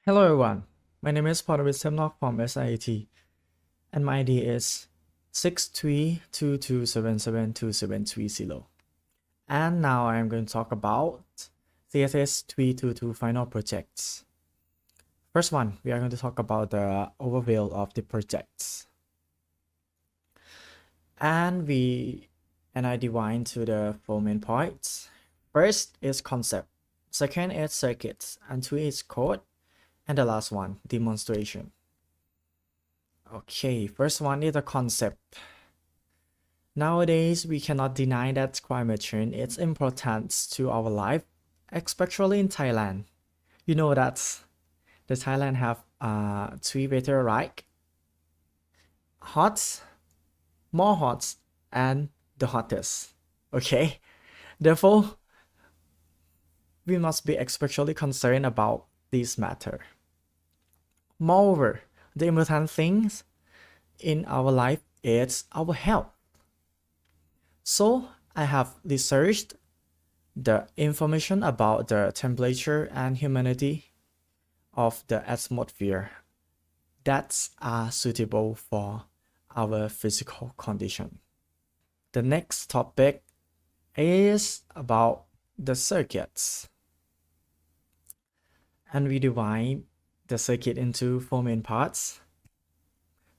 Hello everyone, my name is Phanuwich Thepnok from SIAT and my ID is 6322772730. And now I am going to talk about CSS 322 final projects. First one, we are going to talk about the overview of the projects. And I divide to the four main points. First is concept, second is circuits, and three is code, and the last one, demonstration. Okay, first one is the concept. Nowadays, we cannot deny that climate change is important to our life, especially in Thailand. You know that the Thailand have three weather, right? Hot, more hot, and the hottest. Okay, therefore, we must be especially concerned about this matter. Moreover, the important things in our life is our health. So I have researched the information about the temperature and humidity of the atmosphere that are suitable for our physical condition. The next topic is about the circuits. And we divide the circuit into four main parts.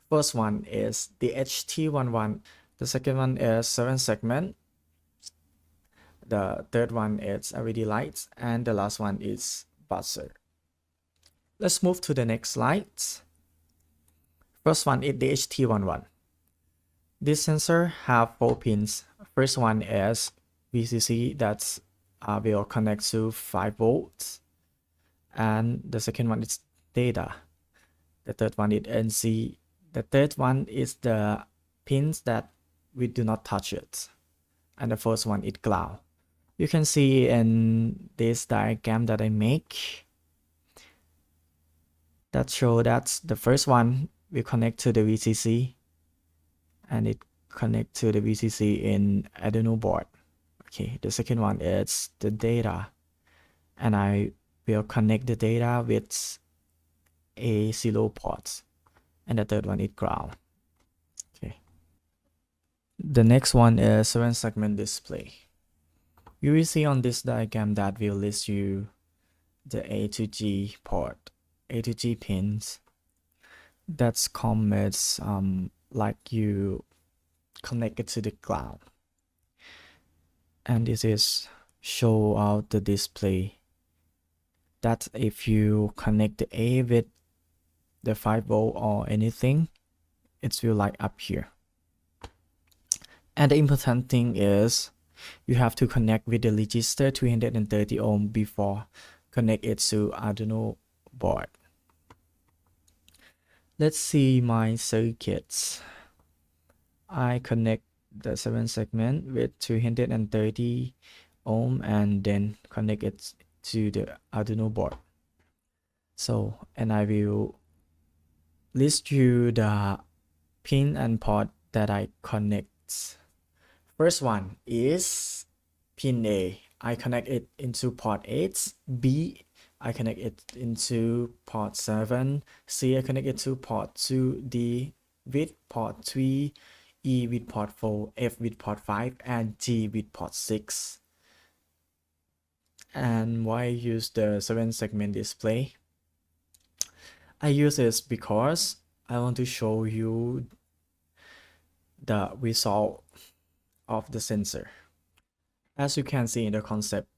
First one is the HT11. The second one is 7 segment. The third one is LED lights, and the last one is buzzer. Let's move to the next slide. First one is the HT11. This sensor have 4 pins. First one is VCC that will connect to 5 volts, and the second one is data. The third one is NC. The third one is the pins that we do not touch it, and the first one is ground. You can see in this diagram that I make that show that the first one will connect to the VCC, and it connect to the VCC in Arduino board. Okay, the second one is the data, and I will connect the data with a 0 port, and the third one is ground. Okay, the next one is 7 segment display. You will see on this diagram that will list you the A to G port, A to G pins. That's comments like you connect it to the cloud. And this is show out the display that if you connect the A with the 5 volt or anything, it will light up here. And the important thing is you have to connect with the register 330 ohm before connect it to Arduino board. Let's see my circuits. I connect the 7 segment with 330 ohm and then connect it to the Arduino board. So, and I will list you the pin and port that I connect. First one is pin A. I connect it into port 8. B, I connect it into port 7. C, I connect it to port 2. D with port 3. E with port 4. F with port 5. And G with port 6. And why I use the 7 segment display? I use this because I want to show you the result of the sensor. As you can see in the concept,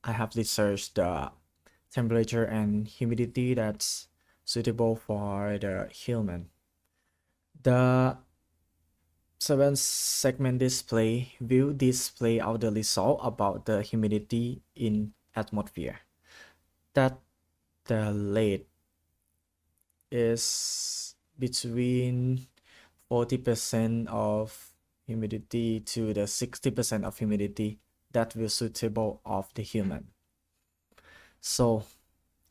I have researched the temperature and humidity that's suitable for the human. The 7 segment display will display out the result about the humidity in atmosphere. That the rate is between 40% of humidity to the 60% of humidity that will suitable of the human. So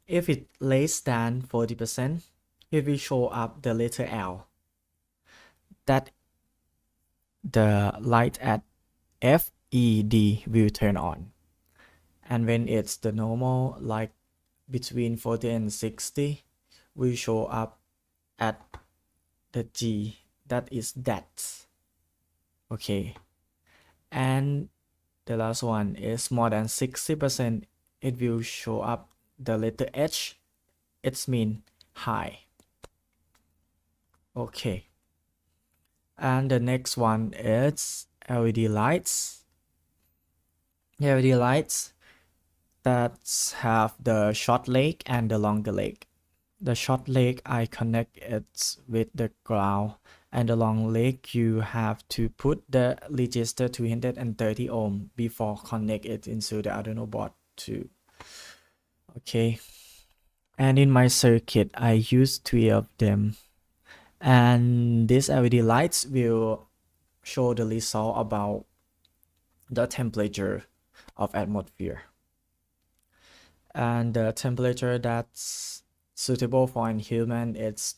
if it less than 40%, it will show up the letter L. That the light at FED will turn on. And when it's the normal, like between 40 and 60, will show up at the G, that is that. Okay, and the last one is more than 60%, it will show up the letter H, it's mean high. Okay, and the next one is LED lights. LED lights that have the short leg and the longer leg. The short leg I connect it with the ground, and the long leg you have to put the register 230 ohm before connect it into the Arduino board too. Okay, and in my circuit I use 3 of them, and these LED lights will show the result about the temperature of atmosphere, and the temperature that's suitable for a human it's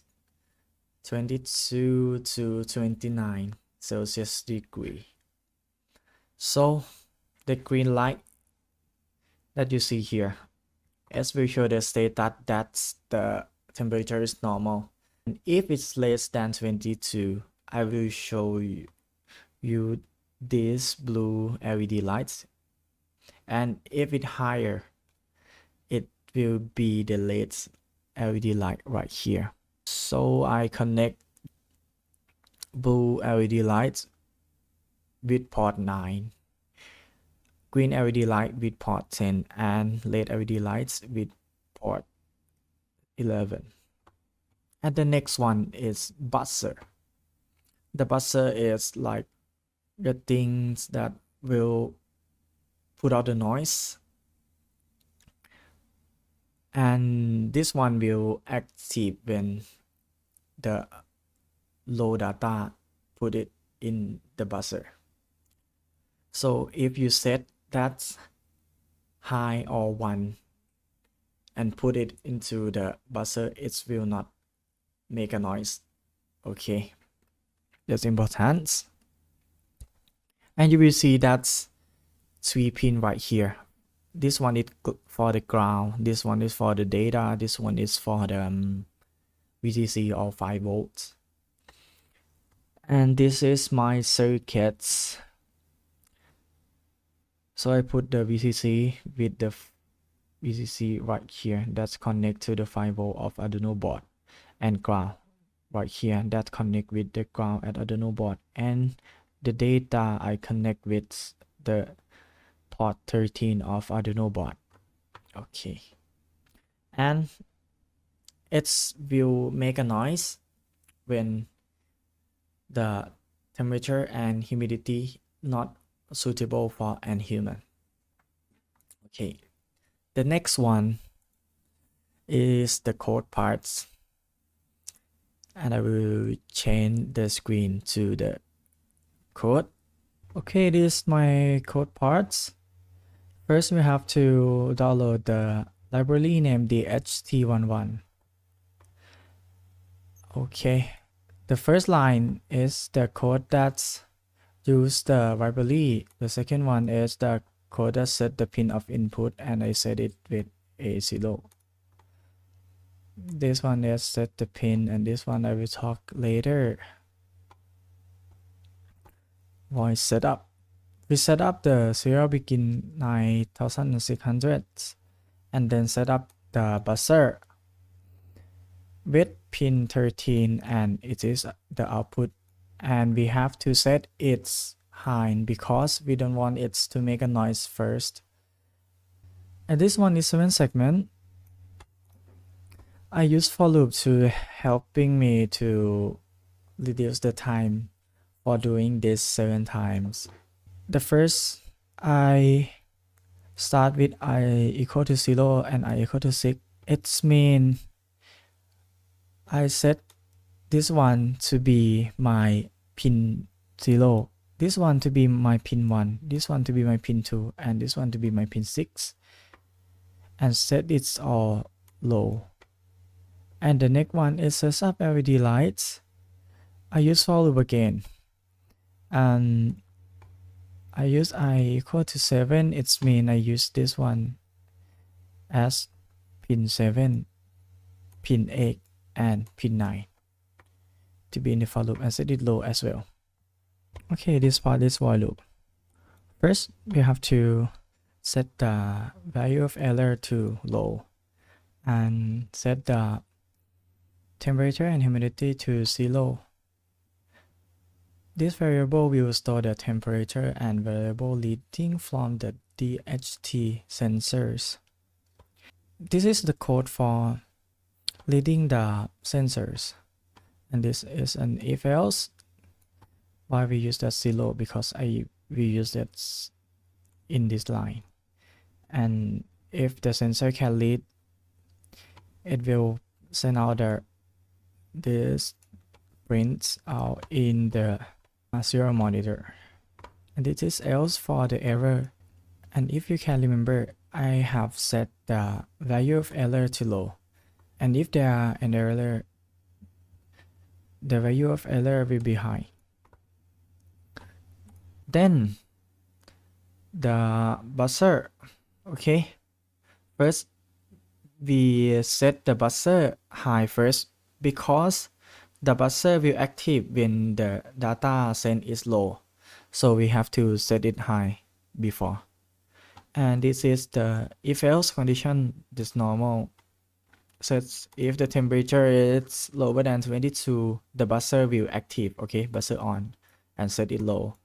22 to 29 Celsius degree. So the green light that you see here, as we show the status that the temperature is normal, and if it's less than 22, I will show you these blue LED lights, and if it's higher, it will be the red LED light right here. So I connect blue LED lights with port 9, green LED light with port 10, and red LED lights with port 11. And the next one is buzzer. The buzzer is like the things that will put out the noise, and this one will active when the low data put it in the buzzer. So if you set that high or 1 and put it into the buzzer, it will not make a noise. Okay, that's important. And you will see that's 3 pin right here. This one is for the ground, this one is for the data, this one is for the VCC or 5 volts. And this is my circuits. So I put the VCC with the VCC right here, that's connect to the 5 volt of Arduino board, and ground right here that connect with the ground at Arduino board, and the data I connect with the port 13 of Arduino board. Okay, and it will make a noise when the temperature and humidity not suitable for an human. Okay, the next one is the code parts, and I will change the screen to the code. Okay, this is my code parts. First, we have to download the library named DHT11. Okay, the first line is the code that's use the library. The second one is the code that set the pin of input, and I set it with A0. This one is set the pin, and this one I will talk later. Voice setup. We set up the serial begin 9600 and then set up the buzzer with pin 13, and it is the output, and we have to set its high because we don't want it to make a noise first. And this one is 7 segment. I use for loop to helping me to reduce the time for doing this 7 times. The first, I start with I equal to 0 and I equal to 6. It's mean I set this one to be my pin 0, this one to be my pin 1, this one to be my pin 2, and this one to be my pin 6, and set it all low. And the next one is set up LED lights. I use for loop again, and I use I equal to 7. It's mean I use this one as pin 7, pin 8, and pin 9 to be in the for loop and set it low as well. Okay, this part is while loop. First, we have to set the value of error to low and set the temperature and humidity to 0. This variable will store the temperature and variable reading from the DHT sensors. This is the code for reading the sensors, and this is an if else. Why we use that 0? Because we use that in this line, and if the sensor can read, it will send out this prints out in the serial monitor. And this is else for the error. And if you can remember, I have set the value of error to low, and if there are an error, the value of error will be high. Then the buzzer. Okay, first we set the buzzer high first, because the buzzer will active when the data sent is low, so we have to set it high before. And this is the if else condition. This normal says if the temperature is lower than 22, the buzzer will active. Okay, buzzer on and set it low.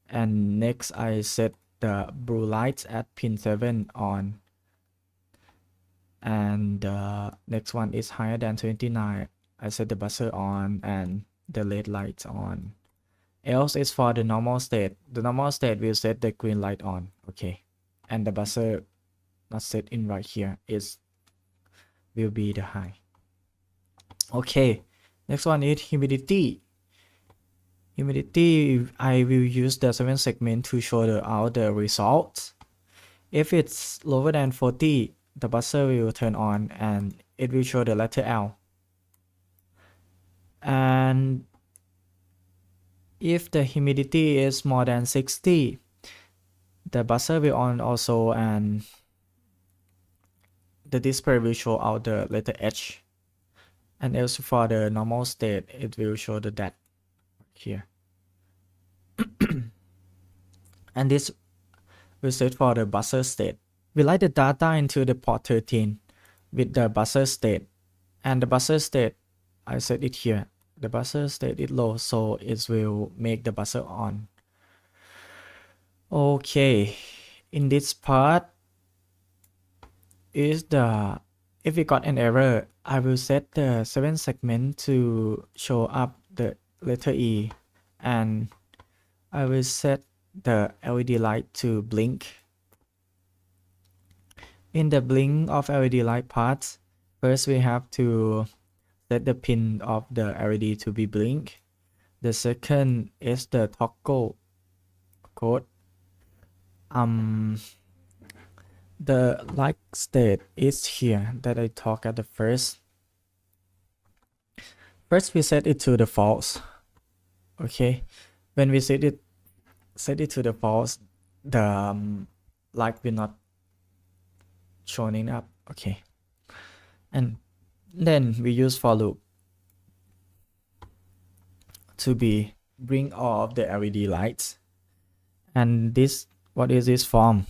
And next I set the blue lights at pin 7 on, and the next one is higher than 29. I set the buzzer on and the red lights on. Else is for the normal state. The normal state will set the green light on. Okay, and the buzzer not set in right here is will be the high. Okay, next one is humidity. Humidity, I will use the 7 segment to show out the results. If it's lower than 40, the buzzer will turn on and it will show the letter L. And if the humidity is more than 60, the buzzer will on also, and the display will show out the letter H. And also for the normal state, it will show the dot here. And this will set for the buzzer state. We write the data into the port 13 with the buzzer state, and the buzzer state, I set it here. The buzzer state is low, so it will make the buzzer on. Okay, in this part is the if we got an error, I will set the 7 segment to show up the letter E, and I will set the LED light to blink. In the blink of LED light parts, first we have to set the pin of the LED to be blink. The second is the toggle code. The light state is here that I talked at the first. First we set it to the false. Okay, when we set it to the false, the light will not showing up. Okay, and then we use for loop to be bring all of the LED lights. And this, what is this form?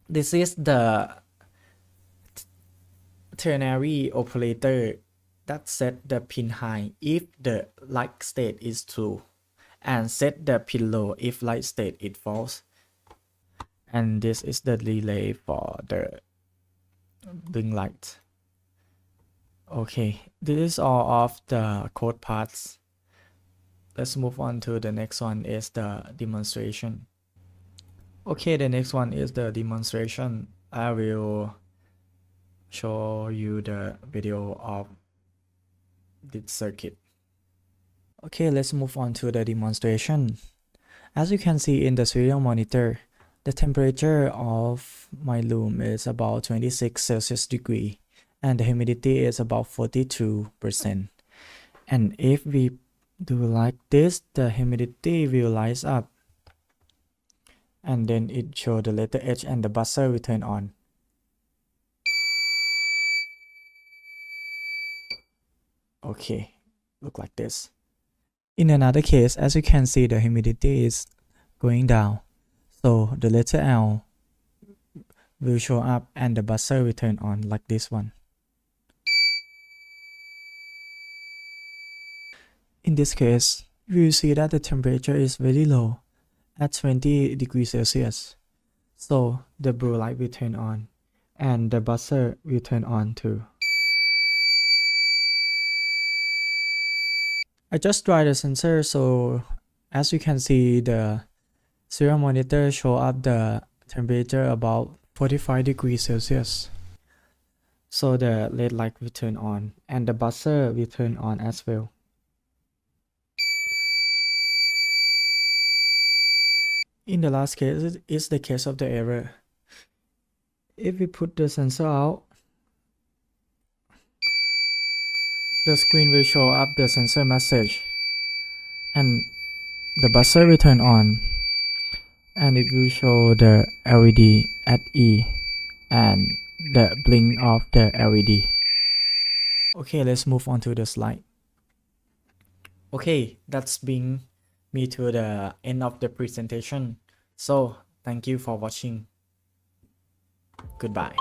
This is the ternary operator that set the pin high if the light state is true, and set the pin low if light state is false. And this is the relay for the blink light. Okay, this is all of the code parts. Let's move on to the next one is the demonstration. Okay, the next one is the demonstration. I will show you the video of this circuit. Okay, let's move on to the demonstration. As you can see in the serial monitor, the temperature of my room is about 26 Celsius degree, and the humidity is about 42%. And if we do like this, the humidity will rise up, and then it show the letter H and the buzzer will turn on. Okay, look like this. In another case, as you can see, the humidity is going down, so the letter L will show up and the buzzer will turn on like this one. In this case, we will see that the temperature is very low at 20 degrees Celsius. So the blue light will turn on and the buzzer will turn on too. I just tried the sensor, so as you can see, the serial monitor show up the temperature about 45 degrees Celsius. So the LED light will turn on and the buzzer will turn on as well. In the last case, it's the case of the error. If we put the sensor out, the screen will show up the sensor message and the buzzer will turn on and it will show the LED at E and the blink of the LED. Okay, let's move on to the slide. Okay, that's bring me to the end of the presentation. So thank you for watching. Goodbye.